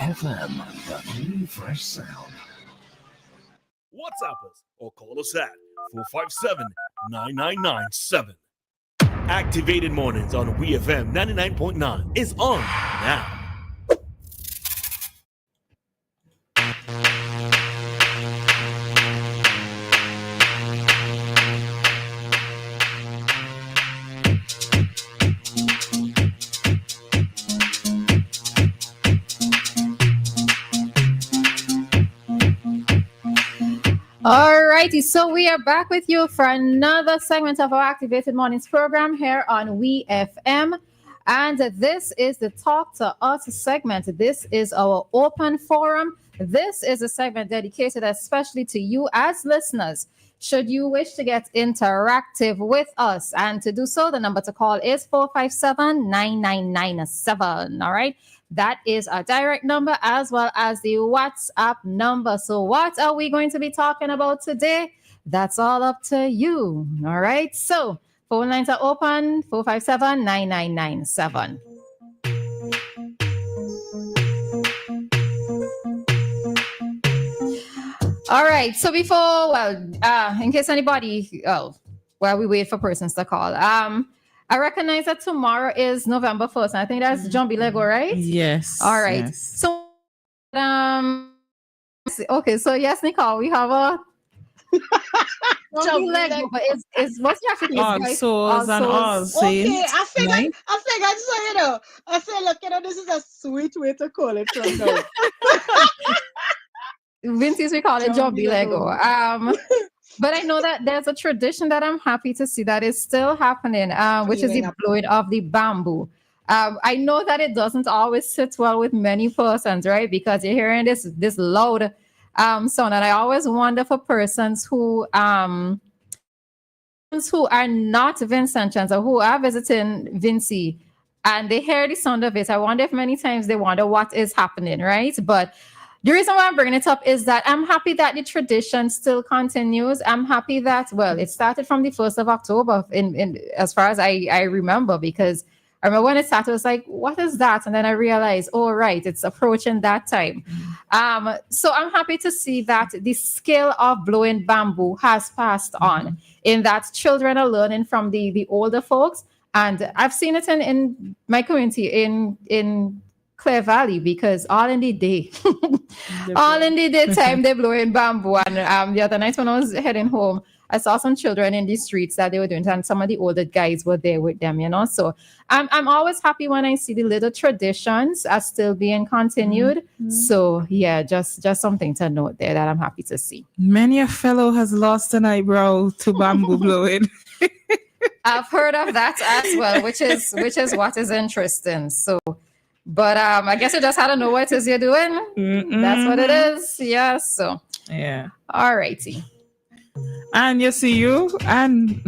WEFM, the new fresh sound. WhatsApp us or call us at 457-9997. Activated Mornings on WEFM 99.9 is on now. Alrighty, so we are back with you for another segment of our Activated Mornings program here on WEFM. And this is the Talk to Us segment. This is our open forum. This is a segment dedicated especially to you as listeners. Should you wish to get interactive with us, and to do so, the number to call is 457-9997. All right. That is our direct number as well as the WhatsApp number. So what are we going to be talking about today? That's all up to you. All right. So phone lines are open, 457-9997. All right. So before, in case anybody, while we wait for persons to call, I recognize that tomorrow is November 1st. And I think that's John B. Lego, right? Yes. All right. Yes. So, okay. So yes, Nicole, we have a John B. Lego, but it's what's actually All souls and all saints. Okay, I figured, right? so, I said, look, this is a sweet way to call it from now. Vincey's, we call it John B. Lego. But I know that there's a tradition that I'm happy to see that is still happening, which is the blowing of the bamboo. I know that it doesn't always sit well with many persons, right? Because you're hearing this loud sound, and I always wonder for persons who are not Vincentians or who are visiting Vincey, and they hear the sound of it. I wonder if many times they wonder what is happening, right? But the reason why I'm bringing it up is that I'm happy that the tradition still continues. I'm happy that, it started from the 1st of October in as far as I remember, because I remember when it started, I was like, what is that? And then I realized, oh, right, it's approaching that time. So I'm happy to see that the skill of blowing bamboo has passed on, in that children are learning from the older folks. And I've seen it in my community in Clear Valley, because all in the day, all in the daytime, they're blowing bamboo. And the other night when I was heading home, I saw some children in the streets that they were doing, and some of the older guys were there with them, So I'm always happy when I see the little traditions are still being continued. So yeah, just something to note there that I'm happy to see. Many a fellow has lost an eyebrow to bamboo blowing. I've heard of that as well, which is what is interesting. So. But I guess you just had to know what it is you're doing. That's what it is. Yeah. So yeah. All righty. And you see you and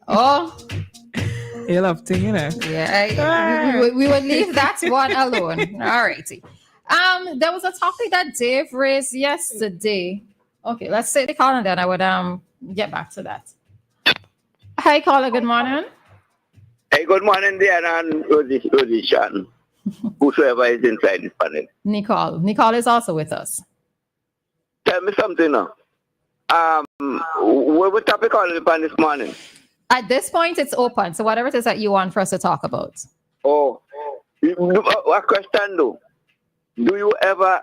oh, you love to, Yeah, we would leave that one alone. All righty. There was a topic that Dave raised yesterday. Okay, let's say the call and then I would get back to that. Hi, caller. Good morning. Hey, good morning, Dianna and Roleza, whosoever is inside this panel. Nicole. Nicole is also with us. Tell me something now. What topic on the panel this morning? At this point, it's open. So whatever it is that you want for us to talk about. Oh, a question though. Do you ever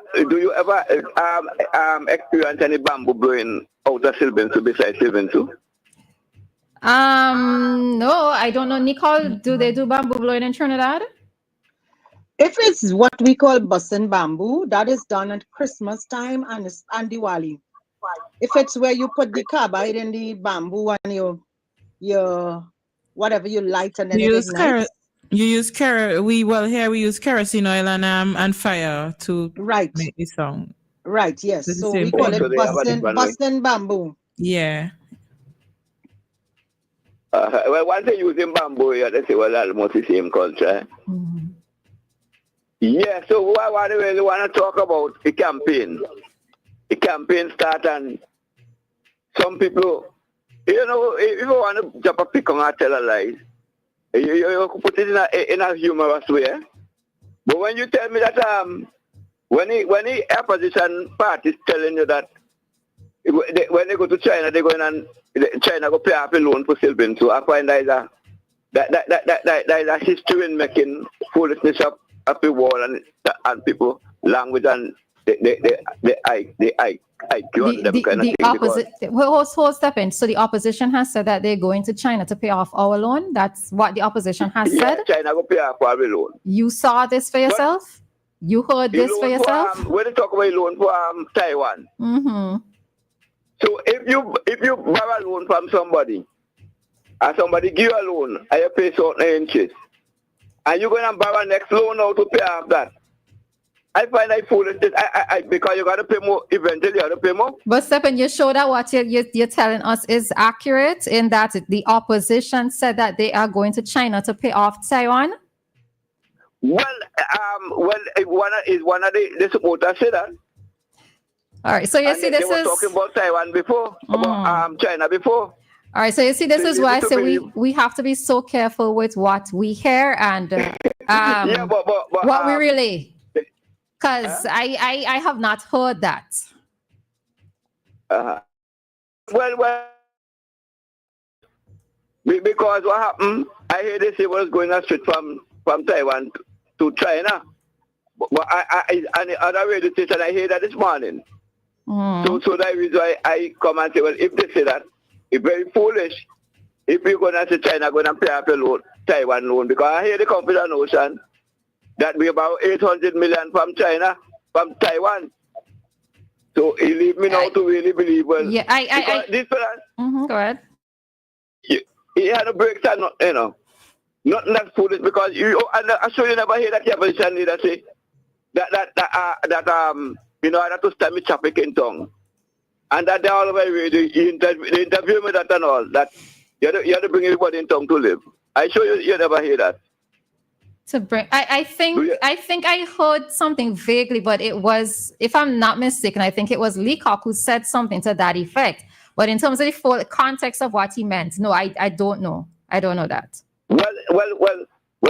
experience any bamboo blowing out of Sylvan besides Sylvan? No, I don't know. Nicole, do they do bamboo blowing in Trinidad? If it's what we call bussin bamboo, that is done at Christmas time and Diwali. If it's where you put the carbide in the bamboo and your whatever you light and then you it ignites. You use here we use kerosene oil and fire to make the song. Right, yes. So we call it bussin bamboo. Yeah. Well, once they using bamboo, they say, well, that's almost the same culture. Yeah, so what I really want to talk about the campaign. The campaign start and some people, if you want to jump a pick on and tell a lie, you put it in a humorous way. But when you tell me that when the opposition party is telling you that when they go to China, they're going and China go pay off a loan for Sylvan. So I find that is a history in making foolishness up the wall and people language and they IQ them kind of the thing. opposite. Hold step in. So the opposition has said that they're going to China to pay off our loan. That's what the opposition has said. China go pay off our loan. You saw this for yourself. You heard this for yourself. When they talk about loan for Taiwan. Mm-hmm. So if you borrow a loan from somebody, and somebody give you a loan, and you pay certain interest, and you're going to borrow next loan now to pay off that. I find that foolish. Because you got to pay more. Eventually, you have to pay more. But Stephen, you show that what you're telling us is accurate in that the opposition said that they are going to China to pay off Taiwan. Well, one of the supporters said that. All right, so you see, this they were talking about Taiwan before, about China before. All right, so you see, this is why I say we have to be so careful with what we hear and what we relay. Because I have not heard that. Well, because what happened, I heard they say was going straight from Taiwan to China. But and the other radio station, I heard that this morning. So that is why I come and say, well, if they say that, it's very foolish. If you're going to say China going to pay off the loan, Taiwan loan, because I hear the confident notion that we about 800 million from China, from Taiwan. So he leave me now to really believe. Well, yeah, this person, go ahead. He had a breakdown, not foolish because I'm sure you never hear that the opposition leader say that that to stop me trafficking tongue. And that they all over the interview me that and all, that you have to bring everybody in tongue to live. I sure you never hear that. To bring, I think I heard something vaguely, but it was, if I'm not mistaken, I think it was Leacock who said something to that effect. But in terms of the full context of what he meant, no, I don't know. I don't know that. Well,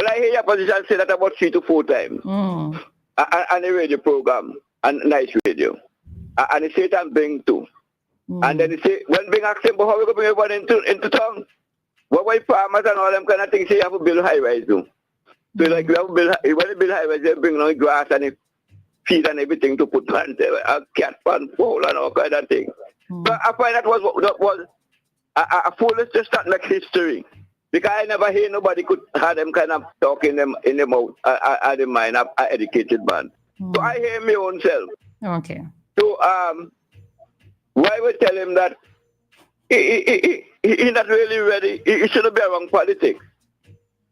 I hear your position say that about 3 to 4 times. On a radio program and nice radio. And he say it and Bing too. And then he say, when Bing asks him, but how we going to bring everybody into town? What white farmers and all them kind of things say you have to build high-rise too. So like you have to build, when you build high-rise, they bring on grass and feed and everything to put plants, a cat pan, pole and all kind of things. So I find that was a foolish to start like history. Because I never hear nobody could have them kind of talk in the mouth, at the mind of an educated man. So I hear my own self. Okay. So why we tell him that he not really ready, he shouldn't be around politics.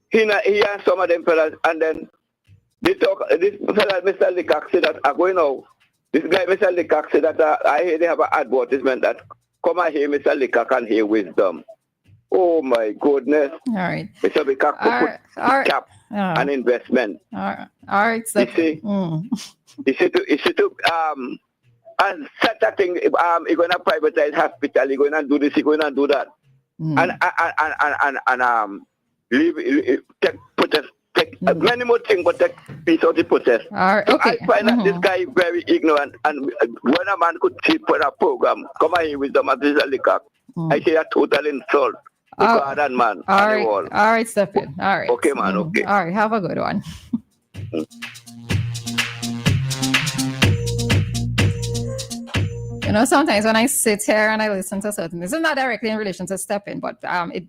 He has some of them fellas, and then they talk, this fella, Mr. Leacock, said that I'm going out. This guy, Mr. Leacock, said that I hear they have an advertisement that come and hear Mr. Leacock and hear wisdom. Oh my goodness. All right. Mr. Leacock put cap and investment. All right. So, he said to and set that thing, he's going to privatize hospital, he's going to do this, he's going to do that. Take many more things, but take piece of the protest. Okay. So I find that this guy is very ignorant, and when a man could sit for a program, come here with the Mr. Leacock, I say a total insult to God and man. All right, Stephen. All right. Okay, man, okay. All right, have a good one. You know, sometimes when I sit here and I listen to certain, this is not directly in relation to Stephen, but it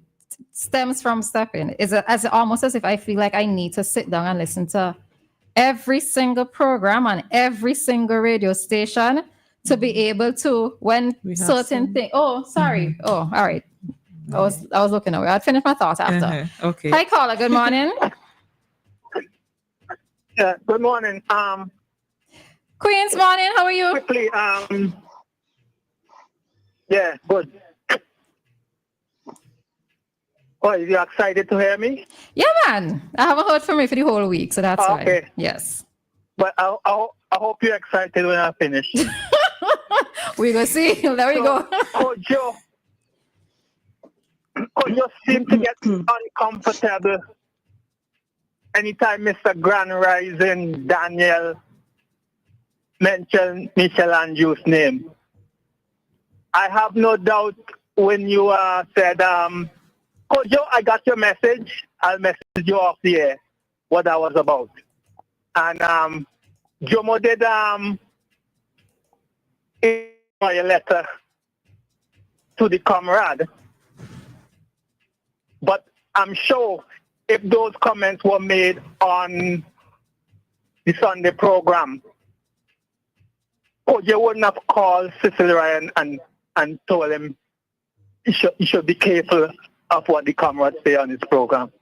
stems from Stephen. It's almost as if I feel like I need to sit down and listen to every single program on every single radio station to be able to, when certain things. Oh, sorry. Oh, all right. I was looking away. I'd finish my thoughts after. Okay. Hi, caller. Good morning. Yeah. Good morning. Queen's morning. How are you? Quickly. Yeah. Good. Oh, are you excited to hear me? Yeah, man. I haven't heard from you for the whole week, so that's why. Okay. Yes. But I hope you're excited when I finish. We're going to see. There we go. Could you seem to get uncomfortable anytime Mr. Grand Rising Daniel mentioned Michelle Andrews' name, I have no doubt when you said, Kojo, I got your message. I'll message you off the air what that was about. And Jomo did a letter to the comrade. But I'm sure if those comments were made on the Sunday program, Kojo wouldn't have called Cecily Ryan and told him he should be careful of what the comrades say on his program.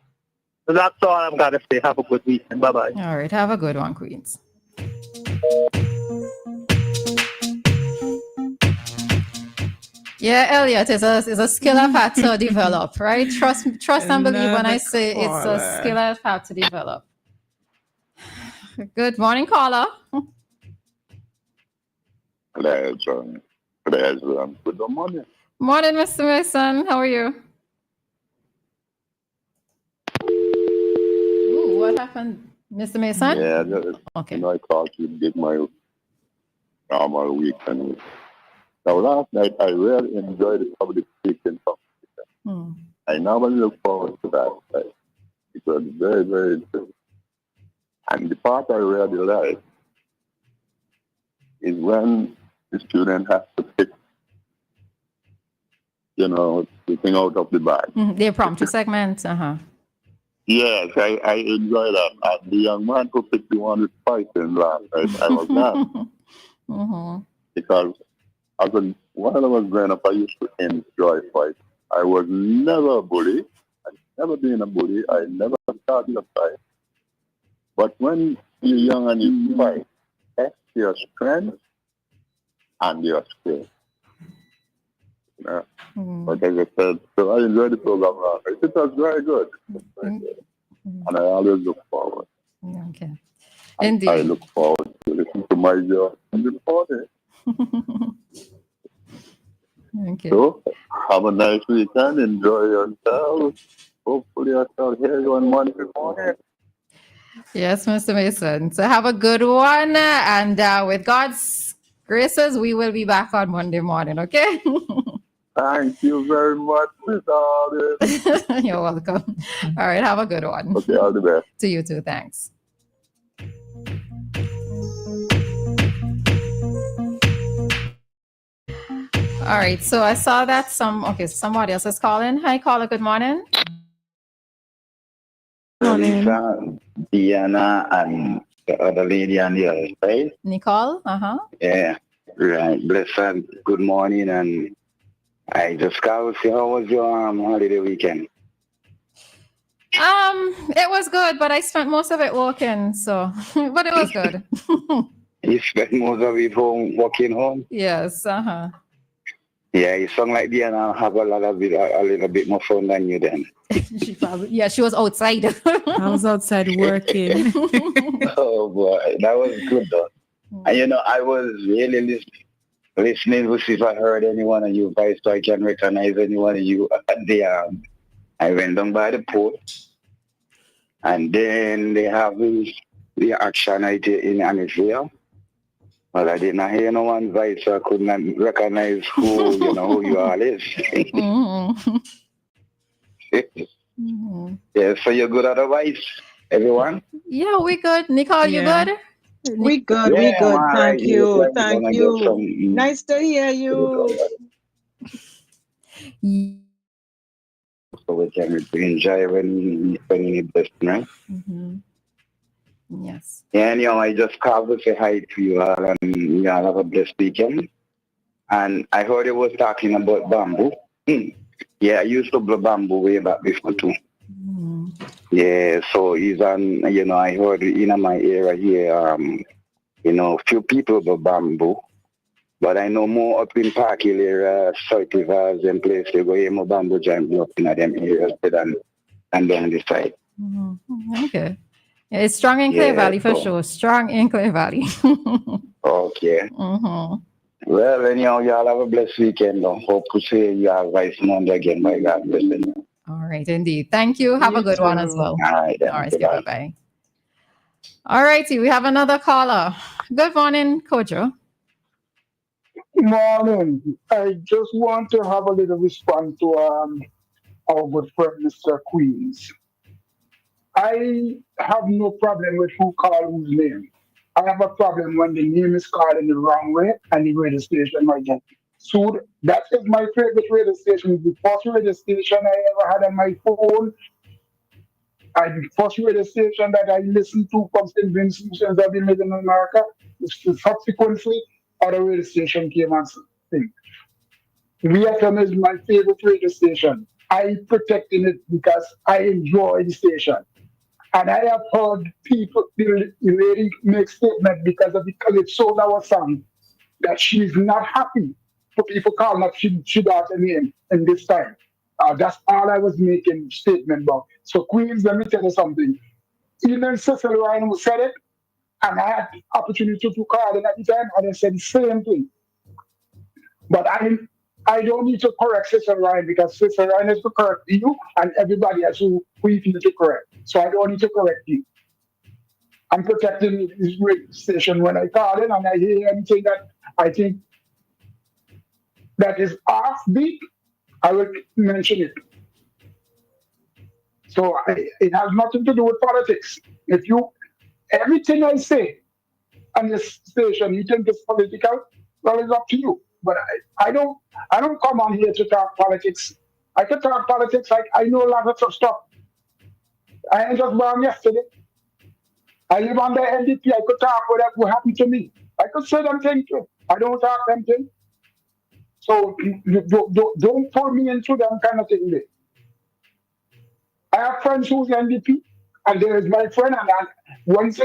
So that's all I've got to say. Have a good weekend. Bye-bye. All right. Have a good one, Queens. Yeah, Elliot, it's a skill I've had to develop, right? Trust and believe when I say it's a skill I've had to develop. Good morning, caller. Good morning. Morning, Mr. Mason. How are you? Ooh, what happened, Mr. Mason? Yeah, okay. I thought you'd get my normal weekend. Now, last night I really enjoyed the public speaking competition. I normally look forward to that. Right? It was very, very interesting. And the part I really liked is when the student has to pick, the thing out of the bag. The impromptu segment. Yes, I enjoy that. And the young man who picked the one with fighting last night, I was glad. Because while I was growing up, I used to enjoy fights. I was never a bully. I've never been a bully. I never started a fight. But when you're young and you fight, test your strength and your skill. Like I said, so I enjoyed the program last night. It was very good. And I always look forward. Okay. Indeed. I look forward to listening to my job in the morning. Okay. So, have a nice weekend. Enjoy yourself. Hopefully, I shall hear you on Monday morning. Yes, Mr. Mason. So, have a good one. And with God's graces, we will be back on Monday morning, okay? Thank you very much, Miss Arden. You're welcome. All right, have a good one. Okay, all the best. To you too, thanks. All right, so I saw that somebody else is calling. Hi, caller, good morning. Roleza, Dianna, and the other lady on the other side. Nicole, Yeah, right. Blessed, good morning, and I just called to see how was your holiday weekend? It was good, but I spent most of it working, so but it was good. You spent most of it home, working home? Yes, Yeah, you sound like Dianna have a little bit more fun than you then. she was outside. I was outside working. Oh boy, that was good though. And I was really listening to see if I heard any one of you guys, so I can recognize any one of you. I went down by the port, and then they have the action night in Israel. Well, I didn't hear no one's voice, so I couldn't recognize who you all is. Yeah, so you're good otherwise, everyone? Yeah, we good. Nicole, you good? We good, we good. Thank you. Thank you. Nice to hear you. So we can enjoy when you blessed, right? Yes. Yeah, I just called to say hi to you all, and you all have a blessed weekend. And I heard you was talking about bamboo. Yeah, I used to blow bamboo way back before too. Yeah, so he's on, I heard in my area here, few people blow bamboo. But I know more up in Park Hill area, South Rivers and places, they go hear more bamboo jam up in them areas than down this side. Okay. Yeah, it's strong in Clay Valley for sure. Strong in Clay Valley. Okay. Well, anyhow, y'all have a blessed weekend. Hope to see you all right Monday again. By God bless you. All right, indeed. Thank you. Have a good one as well. All right. All right, bye-bye. All righty, we have another caller. Good morning, Kojo. Morning. I just want to have a little response to our good friend Mr. Queens. I have no problem with who called whose name. I have a problem when the name is called in the wrong way and the radio station might get sued. That is my favorite radio station. The first radio station I ever had on my phone. The first radio station that I listened to from St. Vincent since I've been living in America. Subsequently, other radio station came on thing. WEFM is my favorite radio station. I protecting it because I enjoy the station. And I have heard people, the lady make statement because of the Calypso our song, that she's not happy for people calling up she daughter name in this time. That's all I was making statement about. So Queens, let me tell you something. Even Cecil Ryan who said it, and I had the opportunity to call in at the time, and I said the same thing. But I don't need to correct Cecil Ryan because Cecil Ryan is to correct you and everybody else who you feel to correct. So I don't need to correct you. I'm protecting this radio station when I call in and I hear anything that I think that is offbeat, I will mention it. So it has nothing to do with politics. Everything I say on this station, you think it's political, well, it's up to you. But I don't come on here to talk politics. I can talk politics. I know a lot of stuff. I ain't just born yesterday. I live under NDP. I could talk whatever happened to me. I could say them things too. I don't talk them things. So don't pull me into them kind of thing there. I have friends who's NDP, and there is my friend, and once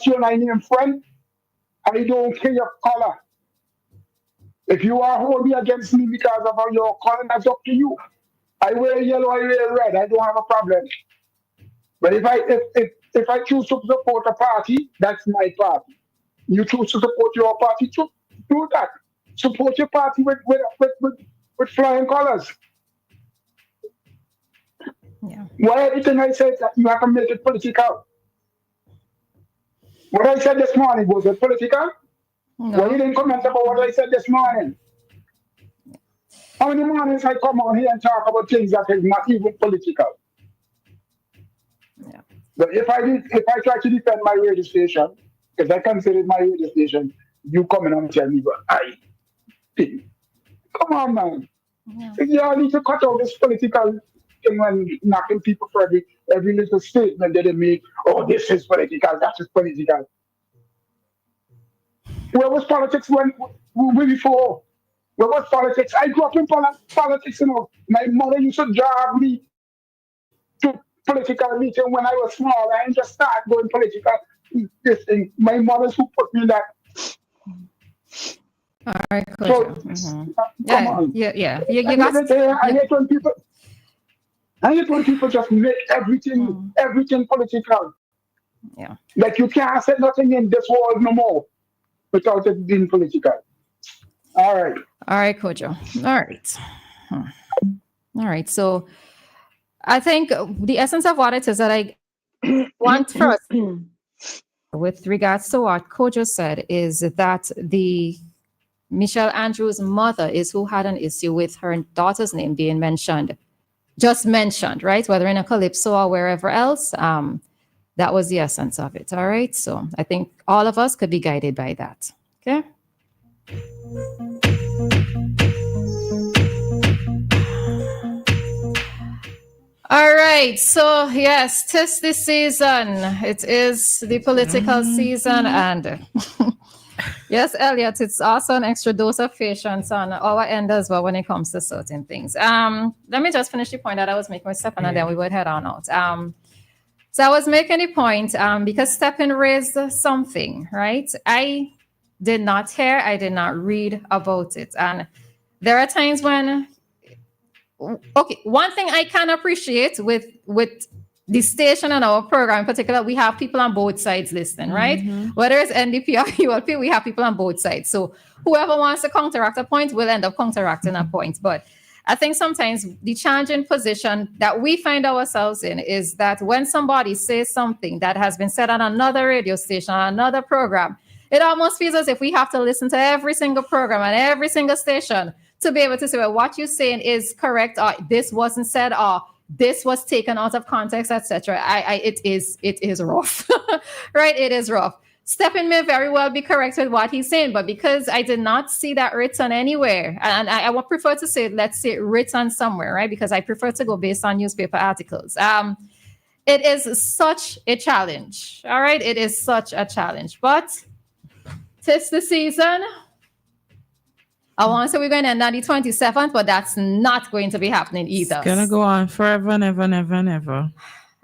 you and I name friend, I don't care your color. If you are holding against me because of how you're calling, that's up to you. I wear yellow, I wear red. I don't have a problem. But if I choose to support a party, that's my party. You choose to support your party, do that. Support your party with flying colors. Yeah. Why everything I said that you have to make it political? What I said this morning, was it political? No. Well, you didn't comment about what I said this morning. How many mornings I come on here and talk about things that is not even political? Yeah. But if I try to defend my radio station, because I consider it my radio station, you come in and tell me, but come on, man. Yeah. You all need to cut out this political thing when knocking people for every little statement that they make. Oh, this is political, that is political. Where was politics when before? Where was politics? I grew up in politics, you know. My mother used to drive me to political meeting when I was small. I didn't just start going political. This thing. My mother's who put me in that. All right, cool. So, Come on. Yeah. I hate when people just make everything political. Yeah. Like you can't say nothing in this world no more without it being political. All right, Kojo. All right. So I think the essence of what it is that I want first, with regards to what Kojo said, is that the Michelle Andrews' mother is who had an issue with her daughter's name being just mentioned, right? Whether in a Calypso or wherever else. That was the essence of it. All right. So I think all of us could be guided by that. Okay. All right. So yes, tis this season. It is the political season, and yes, Elliot, it's also an extra dose of patience on our end as well when it comes to certain things. Let me just finish the point that I was making with Stephen, and then we would head on out. So I was making a point because Stephen raised something, right? I did not hear, I did not read about it. And there are times when, okay, one thing I can appreciate with the station and our program in particular, we have people on both sides listening, right? Whether it's NDP or ULP, we have people on both sides. So whoever wants to counteract a point will end up counteracting a point. But I think sometimes the challenging position that we find ourselves in is that when somebody says something that has been said on another radio station, on another program, it almost feels as if we have to listen to every single program and every single station to be able to say, well, what you're saying is correct, or this wasn't said, or this was taken out of context, etc. It is rough, right? It is rough. Stephen may very well be correct with what he's saying, but because I did not see that written anywhere, and I would prefer to say, let's say written somewhere, right? Because I prefer to go based on newspaper articles. It is such a challenge, all right? It is such a challenge, but 'tis the season. I want to say we're going to end on the 27th, but that's not going to be happening either. It's going to go on forever and ever and ever and ever.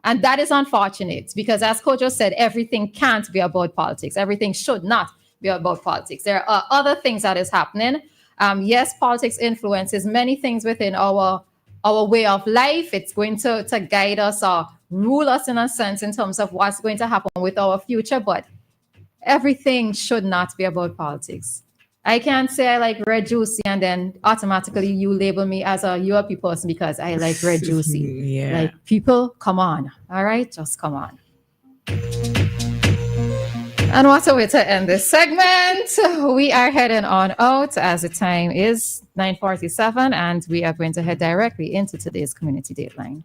And that is unfortunate because, as Kojo said, everything can't be about politics. Everything should not be about politics. There are other things that is happening. Yes, politics influences many things within our way of life. It's going to guide us or rule us in a sense in terms of what's going to happen with our future. But everything should not be about politics. I can't say I like red juicy and then automatically you label me as a UAP person because I like red juicy. Yeah. Like, people, come on. All right, just come on. And what a way to end this segment. We are heading on out as the time is 9:47 and we are going to head directly into today's community dateline.